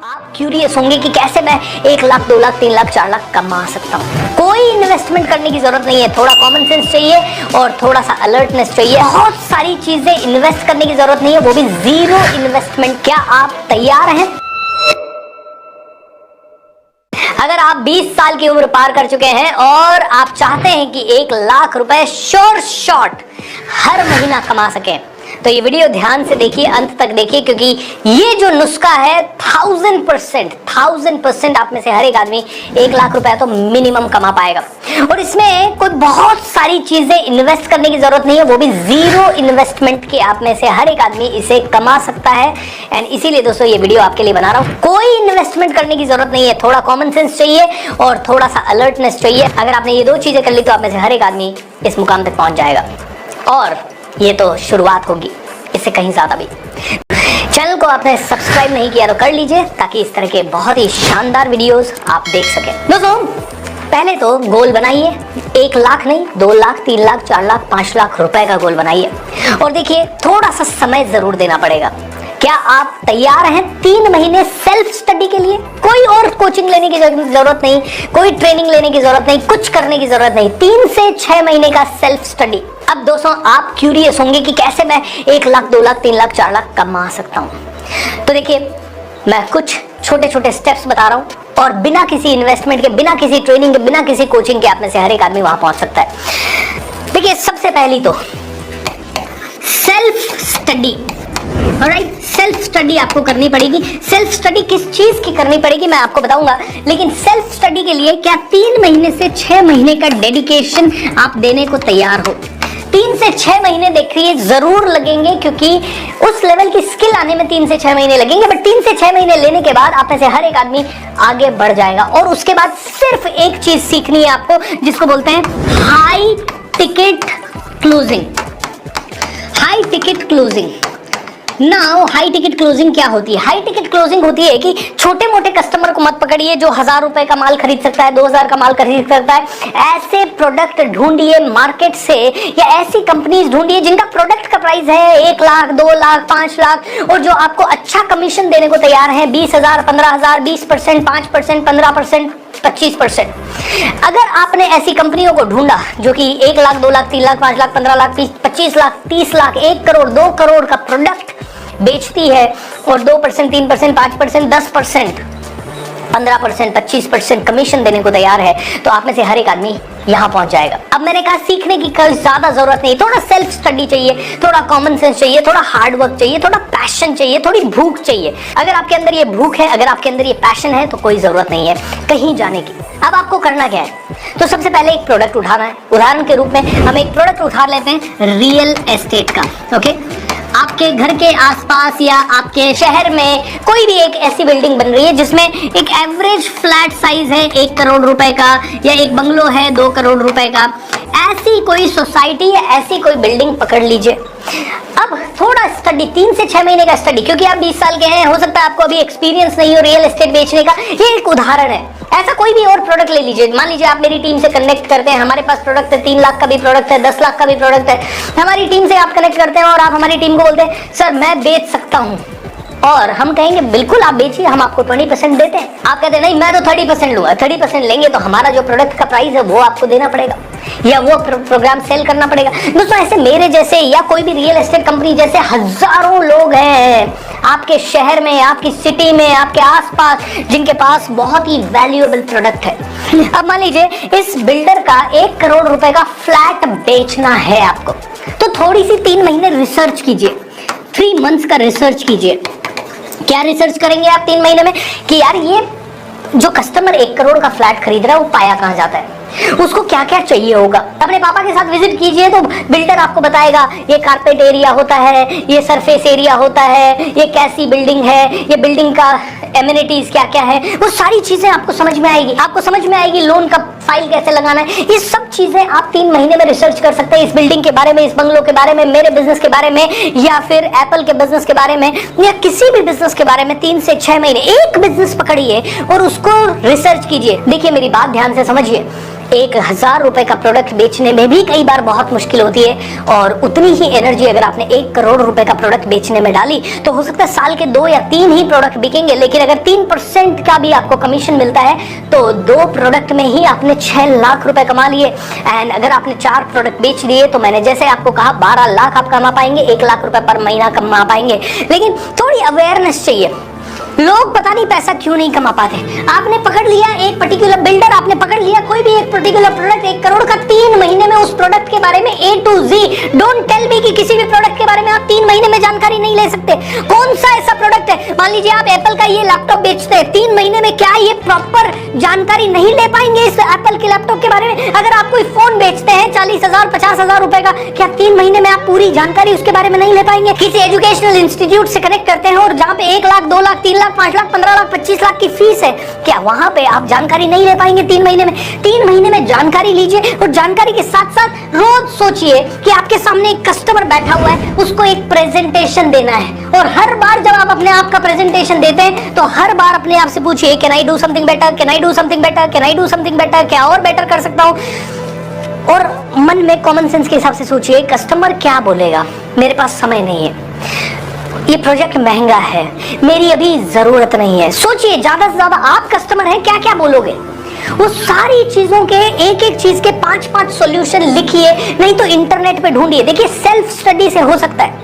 आप क्यूरियस होंगे कि कैसे मैं 1 लाख 2 लाख 3 लाख 4 लाख कमा सकता हूँ। कोई इन्वेस्टमेंट करने की जरूरत नहीं है, थोड़ा कॉमन सेंस चाहिए और थोड़ा सा अलर्टनेस चाहिए। बहुत सारी चीजें इन्वेस्ट करने की जरूरत नहीं है, वो भी जीरो इन्वेस्टमेंट। क्या आप तैयार हैं? अगर आप 20 साल की उम्र पार कर चुके हैं और आप चाहते हैं कि 1 लाख रुपए श्योर शॉट हर महीना कमा सकें, तो ये वीडियो ध्यान से देखिए, अंत तक देखिए, क्योंकि ये जो नुस्खा है 1000% आप में से हर एक आदमी 1 लाख रुपए तो मिनिमम कमा पाएगा। और इसमें कोई बहुत सारी चीजें इन्वेस्ट करने की जरूरत नहीं है, वो भी जीरो इन्वेस्टमेंट के आप में से हर एक आदमी इसे कमा सकता है। एंड इसीलिए दोस्तों ये वीडियो आपके लिए बना रहा हूँ। कोई इन्वेस्टमेंट करने की जरूरत नहीं है, थोड़ा कॉमन सेंस चाहिए और थोड़ा सा अलर्टनेस चाहिए। अगर आपने ये 2 चीजें कर ली तो आप में से हर एक आदमी इस मुकाम तक पहुंच जाएगा। और ये तो शुरुआत होगी, इससे कहीं ज्यादा भी। चैनल को आपने सब्सक्राइब नहीं किया तो कर लीजिए, ताकि इस तरह के बहुत ही शानदार वीडियोस आप देख सकें। दोस्तों पहले तो गोल बनाइए, 1 लाख नहीं, 2 लाख 3 लाख 4 लाख 5 लाख रुपए का गोल बनाइए। और देखिए थोड़ा सा समय जरूर देना पड़ेगा। क्या आप तैयार हैं 3 महीने सेल्फ स्टडी के लिए? कोई और कोचिंग लेने की जरूरत नहीं, कोई ट्रेनिंग लेने की जरूरत नहीं, कुछ करने की जरूरत नहीं। 3 से 6 महीने का सेल्फ स्टडी। अब दोस्तों आप क्यूरियस होंगे कि कैसे मैं 1 लाख 2 लाख 3 लाख 4 लाख कमा सकता हूं। तो देखिए मैं कुछ छोटे छोटे स्टेप्स बता रहा हूं और बिना किसी इन्वेस्टमेंट के, बिना किसी ट्रेनिंग के, बिना किसी कोचिंग के आप में से हर एक आदमी वहां पहुंच सकता है। देखिए सबसे पहली तो self study. Alright, self study आपको करनी पड़ेगी। सेल्फ स्टडी किस चीज की करनी पड़ेगी मैं आपको बताऊंगा, लेकिन सेल्फ स्टडी के लिए क्या 3 महीने से 6 महीने का डेडिकेशन आप देने को तैयार हो? 3 से 6 महीने देखिए जरूर लगेंगे, क्योंकि उस लेवल की स्किल आने में 3 से 6 महीने लगेंगे। बट 3 से 6 महीने लेने के बाद आप में से हर एक आदमी आगे बढ़ जाएगा। और उसके बाद सिर्फ एक चीज सीखनी है आपको, जिसको बोलते हैं high ticket closing. High ticket closing. Now high ticket closing क्या होती है? हाई टिकट क्लोजिंग होती है कि छोटे मोटे कस्टमर को मत पकड़िए जो 1000 रुपए का माल खरीद सकता है, 2000 का माल खरीद सकता है। ऐसे प्रोडक्ट ढूंढिए मार्केट से, या ऐसी कंपनीज ढूंढिए जिनका प्रोडक्ट का प्राइस है 1 लाख 2 लाख 5 लाख और जो आपको अच्छा कमीशन देने को तैयार है। 20,000 15,000 20%, 5%, 15%, 25%। अगर आपने ऐसी कंपनियों को ढूंढा जो कि 1 लाख 2 लाख 3 लाख 5 लाख 15 लाख 25 लाख 30 लाख 1 करोड़ 2 करोड़ का प्रोडक्ट बेचती है और 2% 3% 5% 10% 15% 25% कमीशन देने को तैयार है, तो आप में से हर एक आदमी यहां पहुंच जाएगा। अब मैंने कहा सीखने की कोई ज्यादा जरूरत नहीं, थोड़ा सेल्फ स्टडी चाहिए, थोड़ा कॉमन सेंस चाहिए, थोड़ा हार्ड वर्क चाहिए, थोड़ा पैशन चाहिए, थोड़ी भूख चाहिए। अगर आपके अंदर ये भूख है, अगर आपके अंदर ये पैशन है, तो कोई जरूरत नहीं है कहीं जाने की। अब आपको करना क्या है? तो सबसे पहले एक प्रोडक्ट उठाना है। उदाहरण के रूप में हम एक प्रोडक्ट उठा लेते हैं रियल एस्टेट का। ओके, आपके घर के आसपास या आपके शहर में कोई भी एक ऐसी बिल्डिंग बन रही है जिसमें एक एवरेज फ्लैट साइज है 1 करोड़ रुपए का, या एक बंगलो है 2 करोड़ रुपए का। ऐसी कोई सोसाइटी या ऐसी कोई बिल्डिंग पकड़ लीजिए। अब थोड़ा स्टडी, 3 से 6 महीने का स्टडी, क्योंकि आप 20 साल के हैं, हो सकता है आपको अभी एक्सपीरियंस नहीं हो रियल एस्टेट बेचने का। ये एक उदाहरण है। ऐसा कोई भी और प्रोडक्ट ले लीजिए। मान लीजिए आप मेरी टीम से कनेक्ट करते हैं, हमारे पास प्रोडक्ट है 3 लाख का भी प्रोडक्ट है, 10 लाख का भी प्रोडक्ट है। हमारी टीम से आप कनेक्ट करते हैं और आप हमारी टीम को बोलते हैं सर मैं बेच सकता हूँ, और हम कहेंगे बिल्कुल आप बेचिए, हम आपको 20% देते हैं। आप कहते हैं नहीं मैं तो 30% लूंगा। 30% लेंगे तो हमारा जो प्रोडक्ट का प्राइस है वो आपको देना पड़ेगा, या वो प्रोग्राम सेल करना पड़ेगा। दोस्तों ऐसे मेरे जैसे या कोई भी रियल एस्टेट कंपनी जैसे हजारों लोग हैं आपके शहर में, आपकी सिटी में, आपके आसपास, जिनके पास बहुत ही वैल्यूएबल प्रोडक्ट है। अब मान लीजिए इस बिल्डर का 1 करोड़ रुपए का फ्लैट बेचना है आपको, तो थोड़ी सी 3 महीने रिसर्च कीजिए, 3 मंथ्स का रिसर्च कीजिए। क्या रिसर्च करेंगे आप 3 महीने में कि यार ये जो कस्टमर 1 करोड़ का फ्लैट खरीद रहा है वो पाया कहां जाता है, उसको क्या क्या चाहिए होगा। अपने पापा के साथ विजिट कीजिए तो बिल्डर आपको बताएगा ये कारपेट एरिया होता है, ये सरफेस एरिया होता है, ये कैसी बिल्डिंग है, ये बिल्डिंग का एमिनिटीज क्या क्या है, वो सारी चीजें आपको समझ में आएगी। आपको समझ में आएगी लोन का फाइल कैसे लगाना है। ये सब चीजें आप 3 महीने में रिसर्च कर सकते हैं, इस बिल्डिंग के बारे में, इस बंगलो के बारे में, मेरे बिजनेस के बारे में, या फिर एप्पल के बिजनेस के बारे में, या किसी भी बिजनेस के बारे में। 3 से 6 महीने एक बिजनेस पकड़िए और उसको रिसर्च कीजिए। देखिए मेरी बात ध्यान से समझिए, 1000 रुपए का प्रोडक्ट बेचने में भी कई बार बहुत मुश्किल होती है, और उतनी ही एनर्जी अगर आपने 1 करोड़ रुपए का प्रोडक्ट बेचने में डाली तो हो सकता है साल के 2 या 3 ही प्रोडक्ट बिकेंगे, लेकिन अगर 3% का भी आपको कमीशन मिलता है तो 2 प्रोडक्ट में ही आपने 6 लाख रुपए कमा लिए। एंड अगर आपने 4 प्रोडक्ट बेच दिए तो मैंने जैसे आपको कहा 12 लाख आप कमा पाएंगे, 1 लाख रुपए पर महीना कमा पाएंगे। लेकिन थोड़ी अवेयरनेस चाहिए। लोग पता नहीं पैसा क्यों नहीं कमा पाते। आपने पकड़ लिया एक पर्टिकुलर बिल्डर, आपने पकड़ लिया कोई भी एक पर्टिकुलर प्रोडक्ट 1 करोड़ का, 3 महीने में उस प्रोडक्ट के बारे में A to Z, don't tell me कि किसी भी प्रोडक्ट के बारे में आप 3 महीने में जानकारी नहीं ले सकते। कौन सा ऐसा प्रोडक्ट है, मान लीजिए आप एप्पल का ये लैपटॉप बेचते हैं, 3 महीने में क्या ये प्रॉपर जानकारी नहीं ले पाएंगे इस एप्पल के लैपटॉप के बारे में? अगर आप कोई फोन बेचते हैं 40,000 50,000 रुपए का, क्या 3 महीने में आप पूरी जानकारी उसके बारे में नहीं ले पाएंगे? किसी एजुकेशनल इंस्टीट्यूट से कनेक्ट करते हैं और जहां पे 1 लाख 2 लाख 3 लाख 5 लाख 15 लाख 25 लाख की फीस है, क्या वहां पे आप जानकारी नहीं ले पाएंगे 3 महीने में? 3 महीने में जानकारी लीजिए, और जानकारी के साथ साथ रोज सोचिए कि आपके सामने एक कस्टमर बैठा हुआ है, उसको एक प्रेजेंटेशन देना है, और हर बार जब आप अपने आप का प्रेजेंटेशन देते हैं तो हर बार अपने आप से पूछिए, can I do something better, can I do something better, can I do something better, क्या और बेटर कर सकता हूं? और मन में कॉमन सेंस के हिसाब से सोचिए, कस्टमर क्या बोलेगा, मेरे पास समय नहीं है, ये प्रोजेक्ट महंगा है, मेरी अभी जरूरत नहीं है। सोचिए, ज्यादा से ज्यादा आप कस्टमर हैं, क्या क्या बोलोगे? वो सारी चीजों के एक एक चीज के 5-5 सॉल्यूशन लिखिए, नहीं तो इंटरनेट पे ढूंढिए। देखिए, सेल्फ स्टडी से हो सकता है।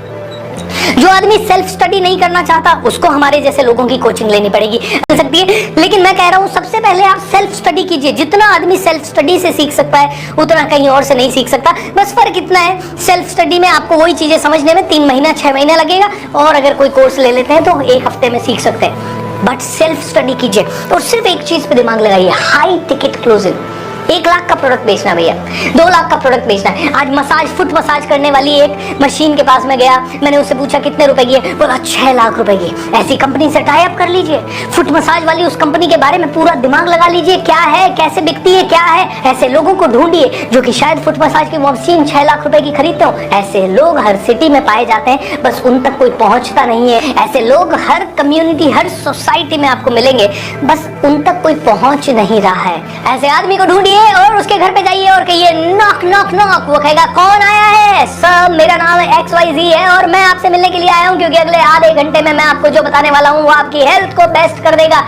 जो आदमी सेल्फ स्टडी नहीं करना चाहता उसको हमारे जैसे लोगों की कोचिंग लेनी पड़ेगी, मिल सकती है। लेकिन मैं कह रहा हूं सबसे पहले आप सेल्फ स्टडी कीजिए। जितना आदमी सेल्फ स्टडी से सीख सकता है उतना कहीं और से नहीं सीख सकता। बस फर्क इतना है, सेल्फ स्टडी में आपको वही चीजें समझने में 3 महीना 6 महीना लगेगा, और अगर कोई कोर्स ले लेते हैं तो 1 हफ्ते में सीख सकते हैं। बट सेल्फ स्टडी कीजिए और सिर्फ एक चीज पे दिमाग लगाइए, हाई टिकट क्लोजिंग। 1 लाख का प्रोडक्ट बेचना भैया, 2 लाख का प्रोडक्ट बेचना है। आज मसाज, फुट मसाज करने वाली एक मशीन के पास में गया, मैंने उससे पूछा कितने रुपए की है, बोला 6 लाख रुपए की। ऐसी कंपनी से टाई अप कर लीजिए। फुट मसाज वाली उस कंपनी के बारे में पूरा दिमाग लगा लीजिए, क्या है, कैसे बिकती है, क्या है। ऐसे लोगों को ढूंढिए जो कि शायद फुट मसाज की वो मशीन 6 लाख रुपए की खरीदते हो। ऐसे लोग हर सिटी में पाए जाते हैं, बस उन तक कोई पहुंचता नहीं है। ऐसे लोग हर कम्युनिटी, हर सोसाइटी में आपको मिलेंगे, बस उन तक कोई पहुंच नहीं रहा है। ऐसे आदमी को ढूंढिए और उसके घर पे जाइए और कहिए, नॉक नॉक नॉक। वो कहेगा, कौन आया है? सर, मेरा नाम XYZ है और मैं आपसे मिलने के लिए आया हूँ, क्योंकि अगले आधे घंटे में मैं आपको जो बताने वाला हूँ वो आपकी हेल्थ को बेस्ट कर देगा।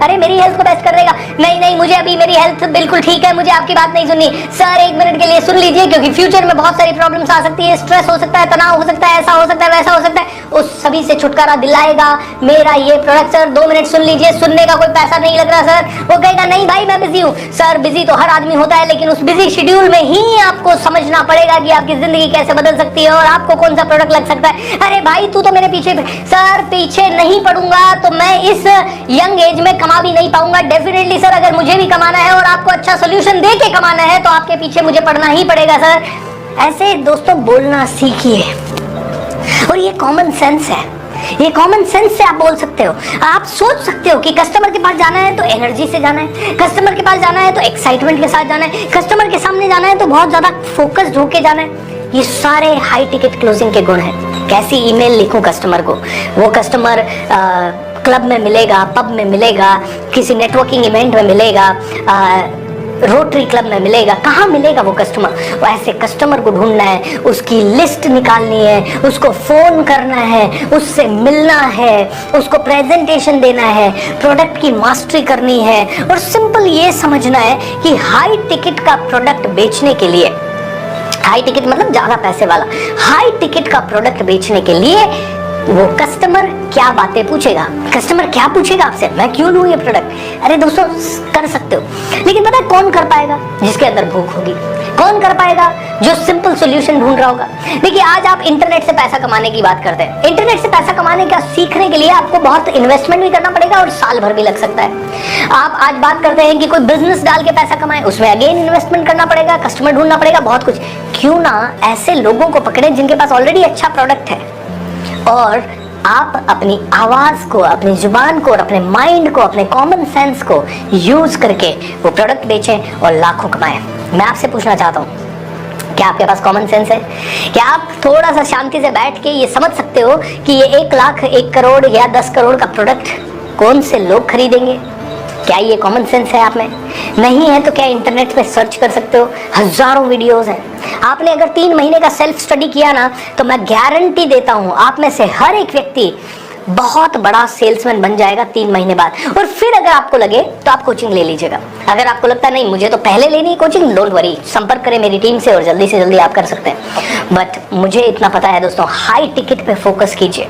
अरे, मेरी हेल्थ को बेस्ट कर देगा? नहीं नहीं, मुझे अभी मेरी हेल्थ बिल्कुल ठीक है, मुझे आपकी बात नहीं सुननी। सर, 1 मिनट के लिए सुन लीजिए, क्योंकि फ्यूचर में बहुत सारी प्रॉब्लम्स आ सकती है, स्ट्रेस हो सकता है, तनाव हो सकता है, ऐसा हो सकता है, वैसा हो सकता है। उस सभी से छुटकारा दिलाएगा मेरा ये प्रोडक्ट। सर, 2 मिनट सुन लीजिए, सुनने का कोई पैसा नहीं लग रहा सर। वो कहेगा, नहीं भाई, मैं बिजी हूँ। सर, बिजी तो हर आदमी होता है, लेकिन उस बिजी शेड्यूल में ही आपको समझना पड़ेगा कि आपकी जिंदगी कैसे बदल सकती है और आपको कौन सा प्रोडक्ट लग सकता है। अरे भाई, तू तो मेरे पीछे। सर, पीछे नहीं पड़ूंगा तो मैं इस यंग एज में कमा भी नहीं पाऊंगा। डेफिनेटली सर, अगर मुझे भी कमाना है और आपको अच्छा सोल्यूशन दे के कमाना है तो आपके पीछे मुझे पड़ना ही पड़ेगा सर। ऐसे दोस्तों बोलना सीखिए, और ये कॉमन सेंस है। ये कॉमन सेंस से आप बोल सकते हो। आप सोच सकते हो कि कस्टमर के पास जाना है तो एनर्जी से जाना है, कस्टमर के पास जाना है तो एक्साइटमेंट के साथ जाना है, कस्टमर के सामने जाना है तो बहुत ज्यादा फोकस्ड होके जाना है। ये सारे हाई टिकट क्लोजिंग के गुण हैं। कैसी ईमेल लिखूं कस्टमर को? वो कस्टमर क्लब में मिलेगा, पब में मिलेगा, किसी नेटवर्किंग इवेंट में मिलेगा, रोटरी क्लब में मिलेगा, कहाँ मिलेगा वो कस्टमर? वो ऐसे कस्टमर को ढूंढना है, उसकी लिस्ट निकालनी है, उसको फोन करना है, उससे मिलना है, उसको प्रेजेंटेशन देना है, प्रोडक्ट की मास्टरी करनी है। और सिंपल ये समझना है कि हाई टिकट का प्रोडक्ट बेचने के लिए, हाई टिकट मतलब ज्यादा पैसे वाला, हाई टिकट का प्रोडक्ट बेचने के लिए वो कस्टमर क्या बातें पूछेगा, कस्टमर क्या पूछेगा आपसे, मैं क्यों लूं ये प्रोडक्ट? अरे दोस्तों, कर सकते हो, लेकिन पता है कौन कर पाएगा? जिसके अंदर भूख होगी। कौन कर पाएगा? जो सिंपल सॉल्यूशन ढूंढ रहा होगा। देखिए, आज आप इंटरनेट से पैसा कमाने की बात करते हैं। इंटरनेट से पैसा कमाने का सीखने के लिए आपको बहुत इन्वेस्टमेंट भी करना पड़ेगा और साल भर भी लग सकता है। आप आज बात करते हैं कि कोई बिजनेस डाल के पैसा कमाए, उसमें अगेन इन्वेस्टमेंट करना पड़ेगा, कस्टमर ढूंढना पड़ेगा, बहुत कुछ। क्यों ना ऐसे लोगों को पकड़े जिनके पास ऑलरेडी अच्छा प्रोडक्ट है, और आप अपनी आवाज को, अपनी जुबान को और अपने माइंड को, अपने कॉमन सेंस को यूज करके वो प्रोडक्ट बेचें और लाखों कमाएं। मैं आपसे पूछना चाहता हूं, क्या आपके पास कॉमन सेंस है? क्या आप थोड़ा सा शांति से बैठ के ये समझ सकते हो कि ये 1 लाख, 1 करोड़ या 10 करोड़ का प्रोडक्ट कौन से लोग खरीदेंगे? क्या ये कॉमन सेंस है आप में? नहीं है तो क्या इंटरनेट पे सर्च कर सकते हो, हजारों वीडियोस हैं। आपने अगर 3 महीने का सेल्फ स्टडी किया ना, तो मैं गारंटी देता हूं आप में से हर एक व्यक्ति बहुत बड़ा सेल्समैन बन जाएगा 3 महीने बाद। और फिर अगर आपको लगे तो आप कोचिंग ले लीजिएगा। अगर आपको लगता नहीं मुझे तो पहले लेनी है कोचिंग, डोंट वरी, संपर्क करें मेरी टीम से और जल्दी से जल्दी आप कर सकते हैं। बट मुझे इतना पता है दोस्तों, हाई टिकट पे फोकस कीजिए।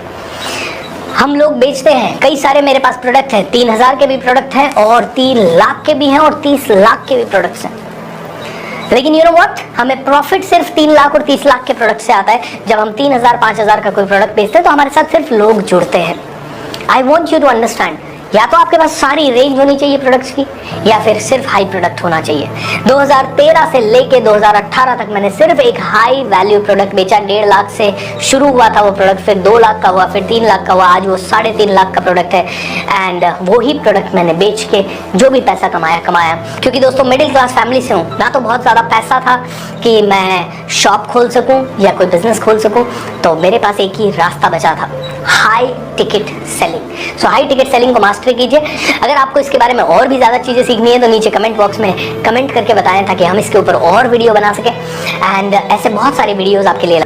हम लोग बेचते हैं, कई सारे मेरे पास प्रोडक्ट हैं, 3000 के भी प्रोडक्ट हैं और 3 लाख के भी हैं और 30 लाख के भी प्रोडक्ट्स हैं। लेकिन यू नो व्हाट, हमें प्रॉफिट सिर्फ 3 लाख और 30 लाख के प्रोडक्ट से आता है। जब हम 3000 5000 का कोई प्रोडक्ट बेचते हैं तो हमारे साथ सिर्फ लोग जुड़ते हैं। I want you to understand, या तो आपके पास सारी रेंज होनी चाहिए प्रोडक्ट्स की, या फिर सिर्फ हाई प्रोडक्ट होना चाहिए। 2013 से लेके 2018 तक मैंने सिर्फ एक हाई वैल्यू प्रोडक्ट बेचा। 1.5 लाख से शुरू हुआ था वो प्रोडक्ट, फिर 2 लाख का हुआ, फिर 3 लाख का हुआ, आज वो 3.5 लाख का प्रोडक्ट है। एंड वो ही प्रोडक्ट मैंने बेच के जो भी पैसा कमाया, क्योंकि दोस्तों मिडिल क्लास फैमिली से हूँ ना, तो बहुत ज़्यादा पैसा था कि मैं शॉप खोल सकूँ या कोई बिजनेस खोल सकूँ, तो मेरे पास एक ही रास्ता बचा था, हाई टिकट सेलिंग। सो हाई टिकट सेलिंग को मास्टर कीजिए। अगर आपको इसके बारे में और भी ज़्यादा चीज़ें सीखनी है तो नीचे कमेंट बॉक्स में कमेंट करके बताएं, ताकि हम इसके ऊपर और वीडियो बना सकें। एंड ऐसे बहुत सारे वीडियोस आपके लिए